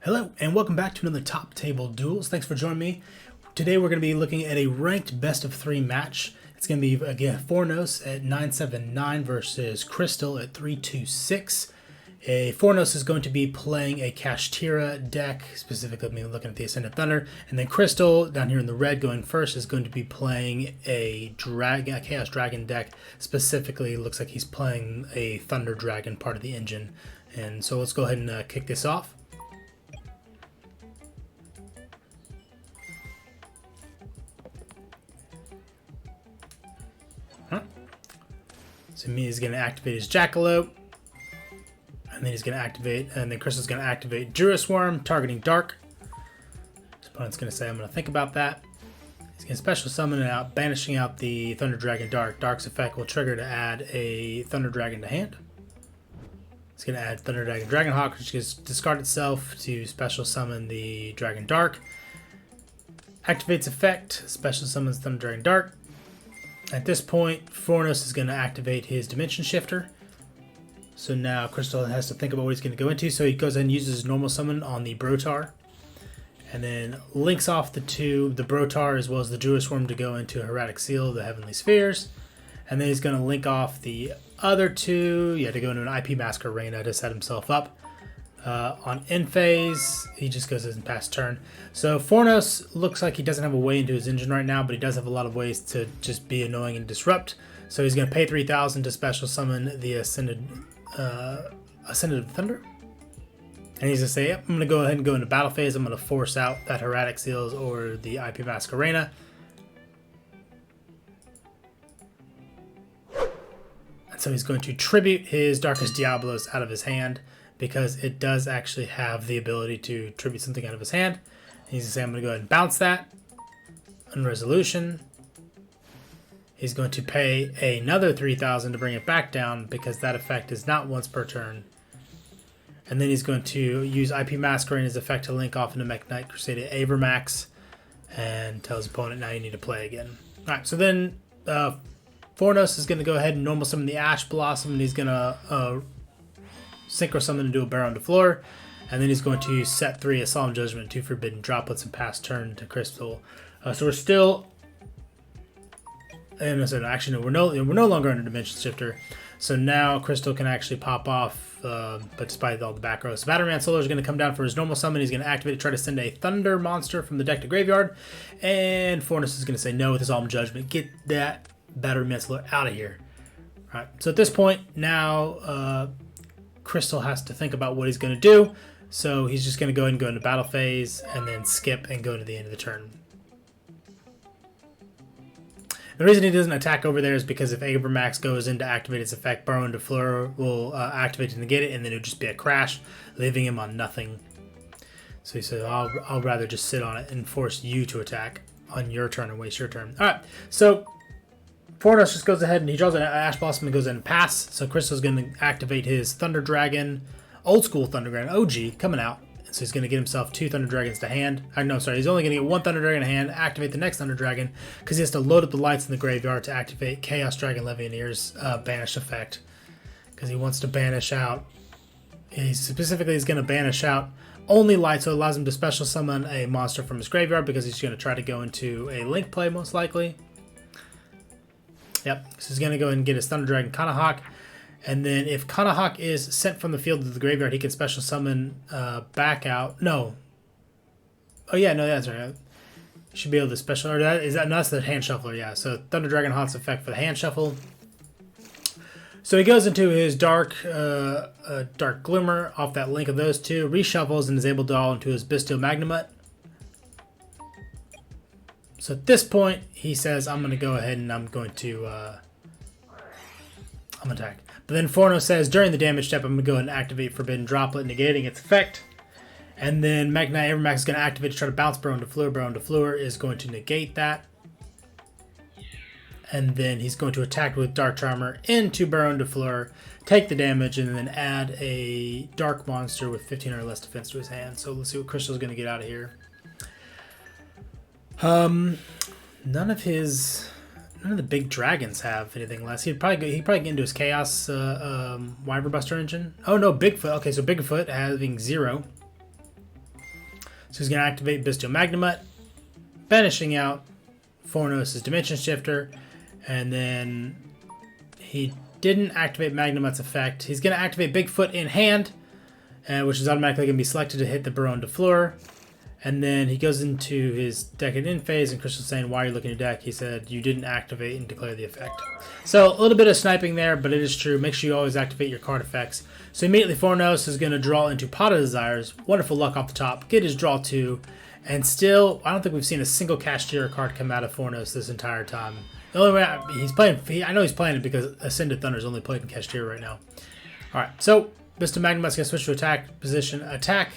Hello and welcome back to another Top Table Duels. Thanks for joining me. Today we're going to be looking at a ranked best of 3 match. It's going to be again Fornos at 979 versus Crystal at 326. Fornos is going to be playing a Kashtira deck, specifically looking at the Ascended Thunder, and then Crystal down here in the red going first is going to be playing a Chaos Dragon deck. Specifically, looks like he's playing a Thunder Dragon, part of the engine. And so let's go ahead and kick this off. So he's going to activate his Jackalope, and then he's going to activate, and then Crystal's going to activate Jura Swarm, targeting Dark. His opponent's going to say, I'm going to think about that. He's going to special summon it out, banishing out the Thunder Dragon Dark. Dark's effect will trigger to add a Thunder Dragon to hand. He's going to add Thunder Dragon Dragonhawk, which is discard itself to special summon the Dragon Dark. Activates effect, special summons Thunder Dragon Dark. At this point, Fornos is going to activate his Dimension Shifter. So now Crystal has to think about what he's going to go into. So he goes ahead and uses his normal summon on the Brotar. And then links off the Brotar as well as the Jura Swarm to go into Hieratic Seal, the Heavenly Spheres. And then he's going to link off the other two, to go into an IP Mask Arena to set himself up. On end phase, he just goes and pass turn. So Fornos looks like he doesn't have a way into his engine right now, but he does have a lot of ways to just be annoying and disrupt. So he's going to pay 3,000 to special summon the Ascended Thunder. And he's going to say, yep, I'm going to go ahead and go into battle phase. I'm going to force out that Hieratic Seals or the IP Mask Arena. And so he's going to tribute his Darkest Diablos out of his hand, because it does actually have the ability to tribute something out of his hand. And he's going to say, I'm going to go ahead and bounce that. On resolution, he's going to pay another 3,000 to bring it back down, because that effect is not once per turn. And then he's going to use IP Masquerade's effect to link off into Mech Knight Crusader Avermax and tell his opponent, now you need to play again. Alright, so then Fornos is going to go ahead and normal summon the Ash Blossom, and he's going to Synchro Summon to do a Baron de Fleur, and then he's going to set 3 a Solemn Judgment, 2 Forbidden Droplets, and pass turn to Crystal. So we're still, and actually no, we're no longer under Dimension Shifter. So now Crystal can actually pop off, but despite all the back rows, so Batterman Solar is going to come down for his normal summon. He's going to activate it, try to send a Thunder monster from the deck to graveyard, and Fornos is going to say no with his Solemn Judgment. Get that Battery Solar out of here. All right. So at this point now, Crystal has to think about what he's going to do, so he's just going to go ahead and go into battle phase and then skip and go to the end of the turn. The reason he doesn't attack over there is because if Avermax goes in to activate its effect, Baron de Fleur will activate to negate it, and then it would just be a crash, leaving him on nothing. So he said, I'll rather just sit on it and force you to attack on your turn and waste your turn. All right, so Fornos just goes ahead and he draws an Ash Blossom and goes in and pass. So Crystal's going to activate his Thunder Dragon, old school Thunder Dragon, OG, coming out. And so he's going to get himself 2 Thunder Dragons to hand. He's only going to get 1 Thunder Dragon to hand, activate the next Thunder Dragon, because he has to load up the lights in the graveyard to activate Chaos Dragon Legionnaires' banish effect. Because he wants to banish out, he's going to banish out only light, so it allows him to special summon a monster from his graveyard, because he's going to try to go into a Link play most likely. Yep, so he's going to go ahead and get his Thunder Dragon Kanahawk. And then if Kanahawk is sent from the field to the graveyard, he can special summon back out. No. Oh, yeah, no, that's right. Should be able to special... no, that's the hand shuffler, yeah. So Thunder Dragon Hawk's effect for the hand shuffle. So he goes into his Dark Glimmer off that link of those two, reshuffles, and is able to all into his Bestial Magnamut. So at this point, he says, I'm going to go ahead and I'm going to attack. But then Forno says, during the damage step, I'm going to go ahead and activate Forbidden Droplet, negating its effect. And then Mech Knight Avermax is going to activate to try to bounce Baron de Fleur. Baron de Fleur is going to negate that. And then he's going to attack with Dark Charmer into Baron de Fleur, take the damage, and then add a Dark Monster with 15 or less defense to his hand. So let's see what Crystal's going to get out of here. None of the big dragons have anything less. He'd probably get into his Chaos Wyverbuster engine. Oh no, Bigfoot. Okay, so Bigfoot having 0. So he's going to activate Bestial Magnamut, banishing out Fornos' Dimension Shifter, and then he didn't activate Magnamut's effect. He's going to activate Bigfoot in hand, which is automatically going to be selected to hit the Baron de Fleur. And then he goes into his deck at end phase, and Crystal's saying, why are you looking at your deck? He said, you didn't activate and declare the effect. So a little bit of sniping there, but it is true. Make sure you always activate your card effects. So immediately Fornos is going to draw into Pot of Desires. Wonderful luck off the top. Get his draw 2. And still, I don't think we've seen a single Kashtira card come out of Fornos this entire time. The only way he's playing, I know he's playing it because Ascended Thunder is only played in Kashtira right now. All right, so Mr. Magnamut's going to switch to attack position, attack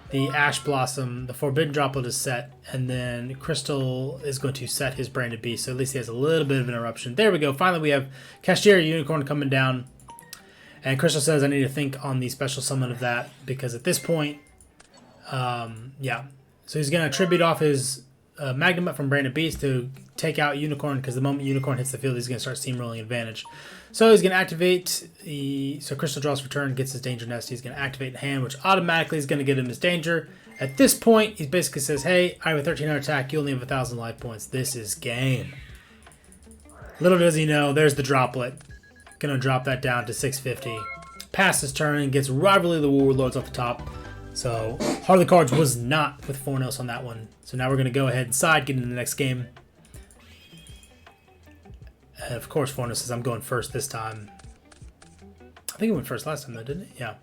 the Ash Blossom, the Forbidden Droplet is set, and then Crystal is going to set his Branded Beast, so at least he has a little bit of an interruption. There we go. Finally, we have Kashtira Unicorn coming down, and Crystal says I need to think on the special summon of that, because at this point, yeah. So he's going to tribute off his Magnamut from Branded Beast to take out Unicorn, because the moment Unicorn hits the field, he's going to start steamrolling advantage. So he's going to activate the... So Crystal draws for turn, gets his Danger Nest. He's going to activate in hand, which automatically is going to get him his Danger. At this point, he basically says, hey, I have a 1300 attack. You only have 1,000 life points. This is game. Little does he know, there's the Droplet. Going to drop that down to 650. Passes his turn and gets Rivalry of the Warlords off the top. So Heart of the Cards was not with Fornos on that one. So now we're going to go ahead and side, get into the next game. And of course, Fornos says, I'm going first this time. I think he went first last time, though, didn't he? Yeah.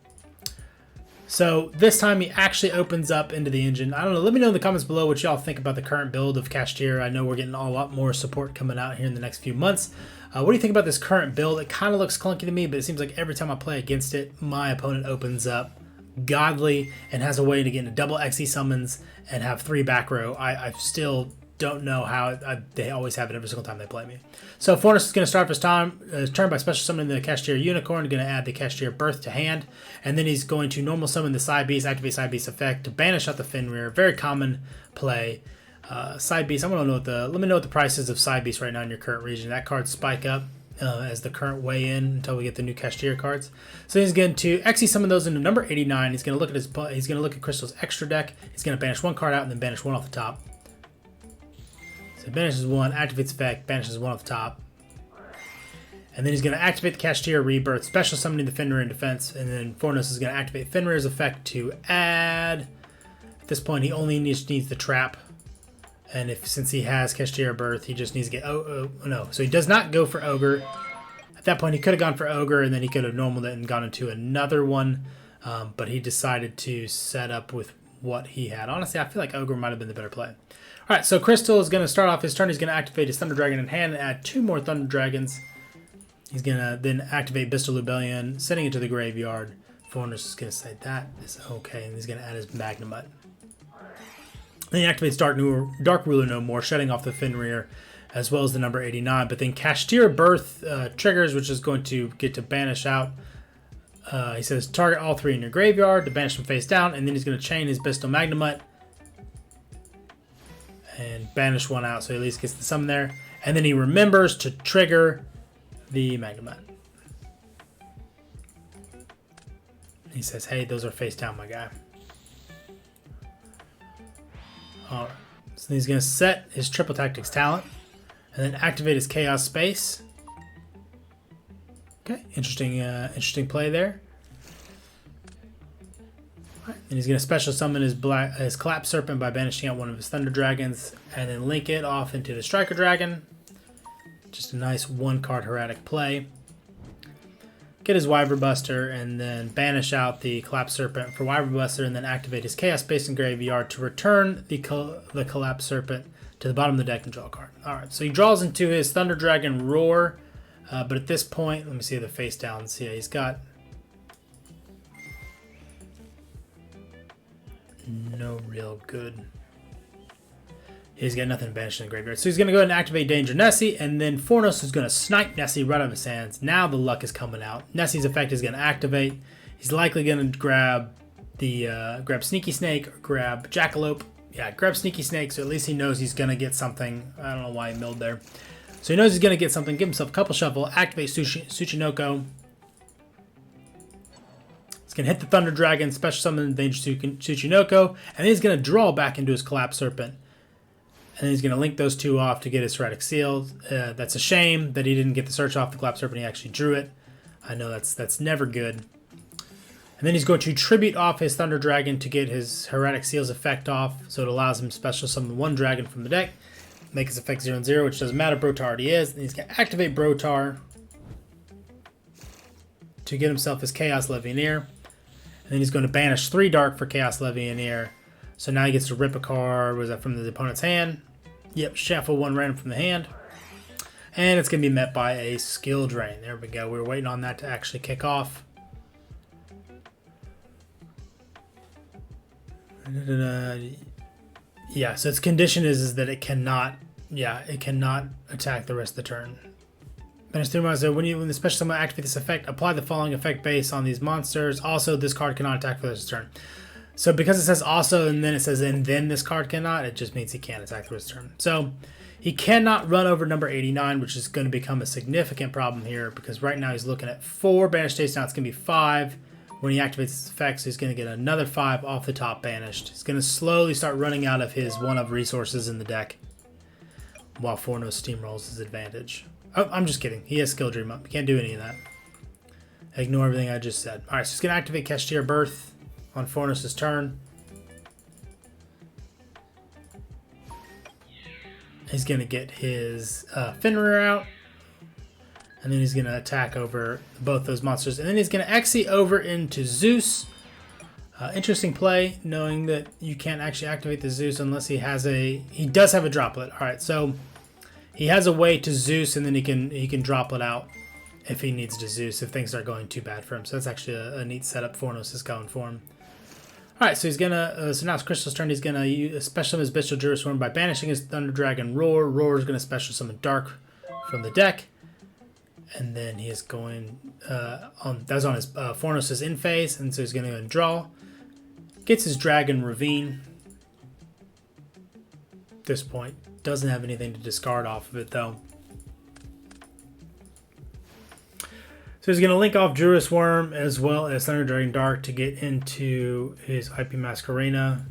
So this time he actually opens up into the engine. I don't know. Let me know in the comments below what y'all think about the current build of Kashtira. I know we're getting a lot more support coming out here in the next few months. What do you think about this current build? It kind of looks clunky to me, but it seems like every time I play against it, my opponent opens up godly and has a way to get into double XE summons and have 3 back row. I still don't know how they always have it every single time they play me. So Fornos is going to start his turn by special summoning the Kashtira Unicorn, going to add the Kashtira Birth to hand, and then he's going to normal summon the Side Beast, activate Side Beast effect to banish out the Fenrir. Very common play. Side Beast, let me know what the price is of Side Beast right now in your current region. That card spike up as the current way in until we get the new Kashtira cards. So he's going to XE summon those into number 89. He's going to look at Crystal's extra deck. He's going to banish 1 card out and then banish 1 off the top. So banishes 1, activates effect, banishes 1 off the top. And then he's going to activate the Kashtira Rebirth, special summoning the Fenrir in defense, and then Fornos is going to activate Fenrir's effect to add. At this point, he only needs the trap. And since he has Kashtira Birth, he just needs to get... no. So he does not go for Ogre. At that point, he could have gone for Ogre, and then he could have normaled it and gone into another one. But he decided to set up with what he had. Honestly, I feel like Ogre might have been the better play. All right, so Crystal is going to start off his turn. He's going to activate his Thunder Dragon in hand and add 2 more Thunder Dragons. He's going to then activate Bestial Rebellion, sending it to the graveyard. Fornos is going to say, that is okay, and he's going to add his Magnamut. Then he activates Dark Ruler no more, shutting off the Fenrir, as well as the number 89. But then Kashtira Birth triggers, which is going to get to banish out. He says, target all 3 in your graveyard to banish them face down, and then he's going to chain his Bestial Magnamut and banish 1 out, so he at least gets the summon there. And then he remembers to trigger the Magnamut. He says, hey, those are face down, my guy. Alright, so he's going to set his Triple Tactics talent and then activate his Chaos Space. Okay, interesting play there. And he's going to special summon his Collapse Serpent by banishing out 1 of his Thunder Dragons and then link it off into the Striker Dragon. Just a nice 1-card Heretic play. Get his Wyvern Buster and then banish out the Collapse Serpent for Wyvern Buster and then activate his Chaos Space and Graveyard to return the Collapse Serpent to the bottom of the deck and draw a card. Alright, so he draws into his Thunder Dragon Roar, but at this point, let me see the face downs. Yeah, he's got no real good. He's got nothing banished in the graveyard. So he's going to go ahead and activate Danger Nessie, and then Fornos is going to snipe Nessie right out of his hands. Now the luck is coming out. Nessie's effect is going to activate. He's likely going to grab Sneaky Snake or grab Jackalope. Yeah, grab Sneaky Snake, so at least he knows he's going to get something. I don't know why he milled there. So he knows he's going to get something. Give himself a couple shuffle. Activate Tsuchinoko. He's going to hit the Thunder Dragon, special summon the Danger Tsuchinoko, and then he's going to draw back into his Collapse Serpent. And then he's going to link those two off to get his Heretic Seal. That's a shame that he didn't get the search off the Collapse Serpent. He actually drew it. I know that's never good. And then he's going to tribute off his Thunder Dragon to get his Heretic Seal's effect off. So it allows him to special summon one dragon from the deck. Make his effect 0/0, which doesn't matter. Brotar already is. And he's going to activate Brotar to get himself his Chaos Legionnaire. And then he's going to banish 3 dark for Chaos Legionnaire. So now he gets to rip a card. Was that from the opponent's hand? Yep, shuffle 1 random from the hand. And it's going to be met by a skill drain. There we go. We were waiting on that to actually kick off. Yeah, so its condition is that it cannot, it cannot attack the rest of the turn. Banish 3 monsters. When the special summon activates this effect, apply the following effect base on these monsters. Also, this card cannot attack for the rest of the turn. So because it says also and then it says and then this card cannot, it just means he can't attack the rest of the turn. So he cannot run over number 89, which is going to become a significant problem here because right now he's looking at 4 banished states. Now it's going to be 5. When he activates his effects, he's going to get another 5 off the top banished. He's going to slowly start running out of his one-of resources in the deck while Fornos steamrolls his advantage. Oh, I'm just kidding. He has Skill Dream up. He can't do any of that. Ignore everything I just said. All right, so he's going to activate Kashtira Birth on Fornos' turn. He's going to get his Fenrir out. And then he's going to attack over both those monsters. And then he's going to Exi over into Zeus. Interesting play, knowing that you can't actually activate the Zeus unless he has a... He does have a droplet. All right, so he has a way to Zeus, and then he can droplet out if he needs to Zeus, if things are going too bad for him. So that's actually a neat setup Fornos is going for him. All right, so he's going to... so now it's Crystal's turn. He's going to special summon his Bestial Jurisworm by banishing his Thunder Dragon Roar. Roar is going to special summon Dark from the deck. And then he is going that's on his Fornos' in phase, and so he's going to go and draw. Gets his Dragon Ravine. At this point, doesn't have anything to discard off of it though. So he's going to link off Juris Worm as well as Thunder Dragon Dark to get into his IP Masquerena.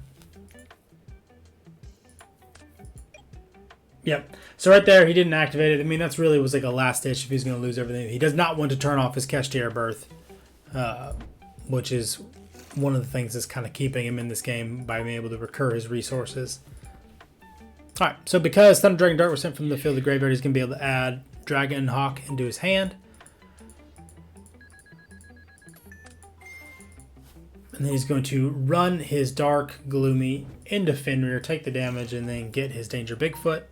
Yep. So right there, he didn't activate it. I mean, that's really was like a last ditch if he's going to lose everything. He does not want to turn off his Kashtira Birth, which is one of the things that's kind of keeping him in this game by being able to recur his resources. All right. So because Thunder Dragon Dark was sent from the field of the graveyard, he's going to be able to add Dragon Hawk into his hand. And then he's going to run his Dark Gloomy into Fenrir, take the damage, and then get his Danger Bigfoot.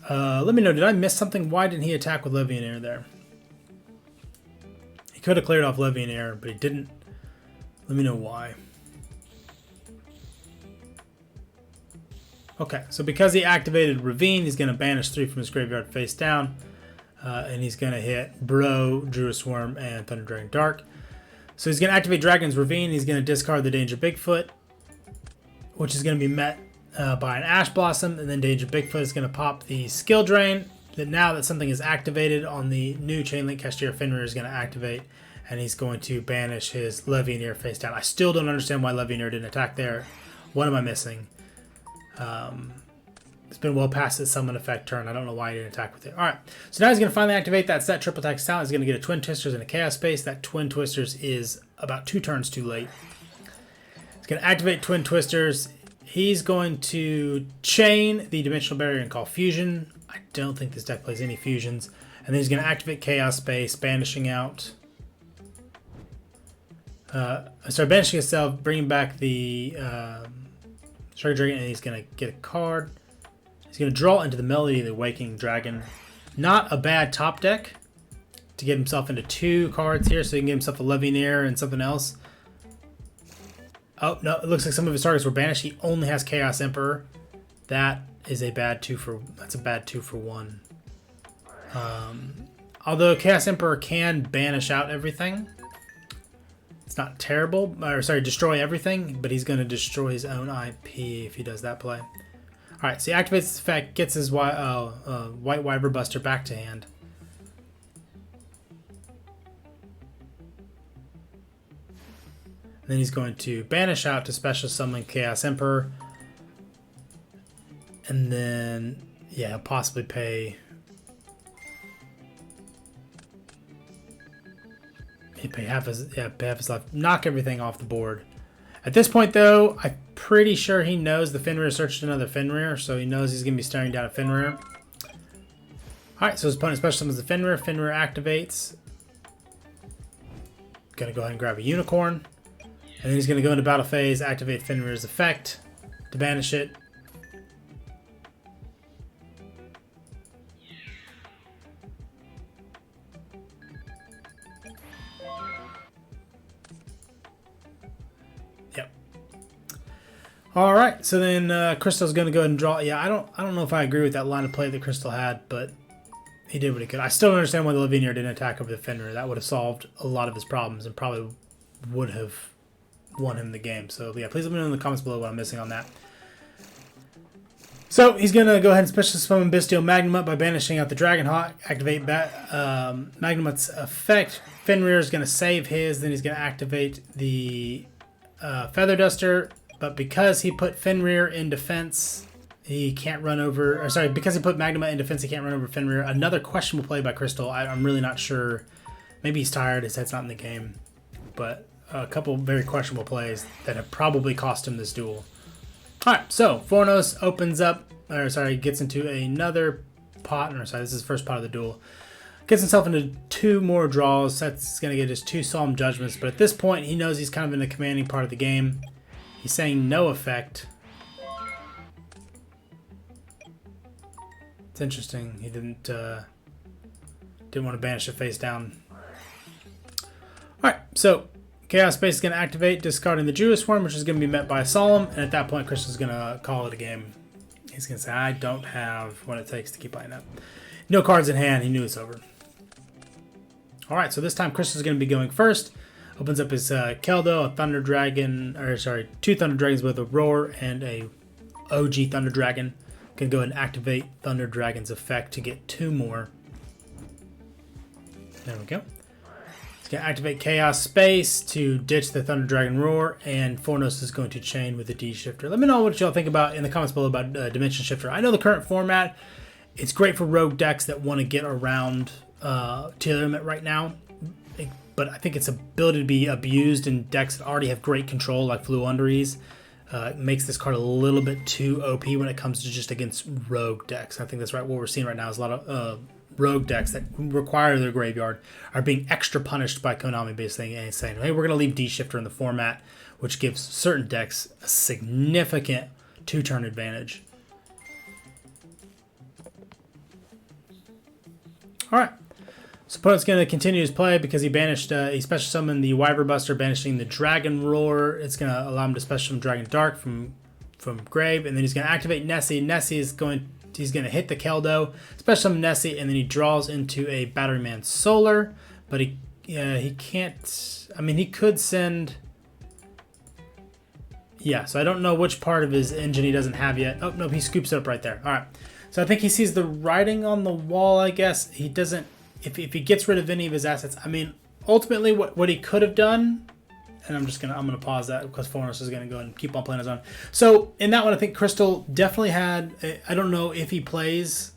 Let me know, did I miss something? Why didn't he attack with Legionnaire there? He could have cleared off Legionnaire, but he didn't. Let me know why. Okay, so because he activated Ravine, he's going to banish 3 from his graveyard face down. And he's going to hit Bro, Druid Swarm, and Thunder Dragon Dark. So he's going to activate Dragon's Ravine. He's going to discard the Danger Bigfoot, which is going to be met by an Ash Blossom. And then Danger Bigfoot is going to pop the Skill Drain. That now that something is activated on the new Chainlink, Kashtira Fenrir is going to activate. And he's going to banish his Legionnaire face down. I still don't understand why Legionnaire didn't attack there. What am I missing? It's been well past its summon effect turn. I don't know why he didn't attack with it. All right, so now he's going to finally activate that set triple attack talent. He's going to get a Twin Twisters and a Chaos Space. That Twin Twisters is about 2 turns too late. He's going to activate Twin Twisters. He's going to chain the Dimensional Barrier and call Fusion. I don't think this deck plays any fusions. And then he's going to activate Chaos Space, banishing out. Banishing itself, bringing back the Striker Dragon, and he's going to get a card. He's going to draw into the Melody of the Waking Dragon. Not a bad top deck to get himself into 2 cards here, so he can get himself a Legionnaire and something else. Oh, no, it looks like some of his targets were banished. He only has Chaos Emperor. That is a bad 2 for... That's a bad 2 for 1. Although Chaos Emperor can banish out everything. It's not terrible. Or, sorry, destroy everything. But he's going to destroy his own IP if he does that play. Alright, so he activates this effect, gets his White Wyver Buster back to hand. And then he's going to banish out to special summon Chaos Emperor. And then, yeah, he'll possibly pay... He'd pay half his life. Knock everything off the board. At this point, though, I'm pretty sure he knows the Fenrir searched another Fenrir, so he knows he's going to be staring down a Fenrir. Alright, so his opponent special summons the Fenrir. Fenrir activates. Going to go ahead and grab a Unicorn. And then he's going to go into battle phase, activate Fenrir's effect to banish it. Yep. All right, so then Crystal's going to go ahead and draw. Yeah, I don't know if I agree with that line of play that Crystal had, but he did what he could. I still don't understand why the Lavinia didn't attack over the Fenrir. That would have solved a lot of his problems and probably would have won him the game. So yeah, please let me know in the comments below what I'm missing on that. So he's going to go ahead and special summon Bestial Magnamut by banishing out the Dragonhawk. Activate Magnamut's effect. Fenrir is going to save his. Then he's going to activate the Feather Duster. But because he put Fenrir in defense, he can't run over... Or sorry, because he put Magnamut in defense, he can't run over Fenrir. Another questionable play by Crystal. I'm really not sure. Maybe he's tired. His head's not in the game. But a couple very questionable plays that have probably cost him this duel. Alright, so Fornos opens up, or sorry, gets into another pot, or sorry, this is the first pot of the duel. Gets himself into 2 more draws. That's going to get his 2 Solemn Judgments, but at this point he knows he's kind of in the commanding part of the game. He's saying no effect. It's interesting. He didn't want to banish it face down. Alright, so Chaos Space is going to activate, discarding the Judas Swarm, which is going to be met by a Solemn, and at that point, Crystal's going to call it a game. He's going to say, I don't have what it takes to keep playing up. No cards in hand, he knew it's over. Alright, so this time Crystal's going to be going first. Opens up his Keldo, a Thunder Dragon, or sorry, 2 Thunder Dragons with a Roar and a OG Thunder Dragon. Can go ahead and activate Thunder Dragon's effect to get 2 more. There we go. He's going to activate Chaos Space to ditch the Thunder Dragon Roar, and Fornos is going to chain with the D-Shifter. Let me know what y'all think about in the comments below about Dimension Shifter. I know the current format, it's great for rogue decks that want to get around tier limit right now, but I think its ability to be abused in decks that already have great control, like Fluunderies, makes this card a little bit too OP when it comes to just against rogue decks. I think that's right. What we're seeing right now is a lot of rogue decks that require their graveyard are being extra punished by Konami, basically, and saying, hey, we're going to leave D-Shifter in the format, which gives certain decks a significant 2-turn advantage. Alright, so opponent's going to continue his play because he banished, he special summoned the Wyver Buster, banishing the Dragon Roar. It's going to allow him to special summon Dragon Dark from grave, and then he's going to activate Nessie. Nessie is he's going to hit the Keldo, special summon Nessie, and then he draws into a Batteryman Solar, but he can't, I mean, he could send, yeah, so I don't know which part of his engine he doesn't have yet. Oh, no, he scoops it up right there. All right, so I think he sees the writing on the wall, I guess. He doesn't, if he gets rid of any of his assets, I mean, ultimately what he could have done, and I'm gonna pause that because Fornos is gonna go and keep on playing his own. So in that one, I think Crystal definitely had. I don't know if he plays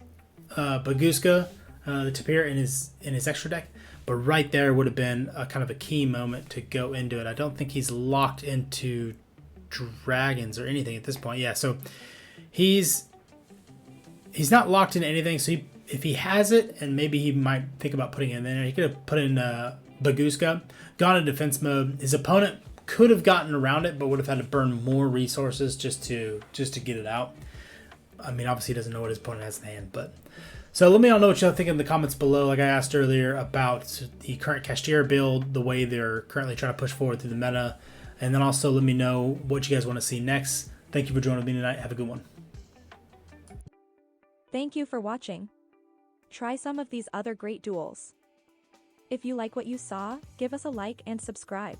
Baguska, the Tapir, in his extra deck, but right there would have been a kind of a key moment to go into it. I don't think he's locked into dragons or anything at this point. Yeah, so he's not locked into anything. So if he has it, and maybe he might think about putting it in there, he could have put in Baguska, gone in defense mode. His opponent could have gotten around it, but would have had to burn more resources just to get it out. I mean, obviously he doesn't know what his opponent has in hand, but so let me all know what y'all think in the comments below. Like I asked earlier about the current Kashtira build, the way they're currently trying to push forward through the meta, and then also let me know what you guys want to see next. Thank you for joining me tonight. Have a good one. Thank you for watching. Try some of these other great duels. If you like what you saw, give us a like and subscribe.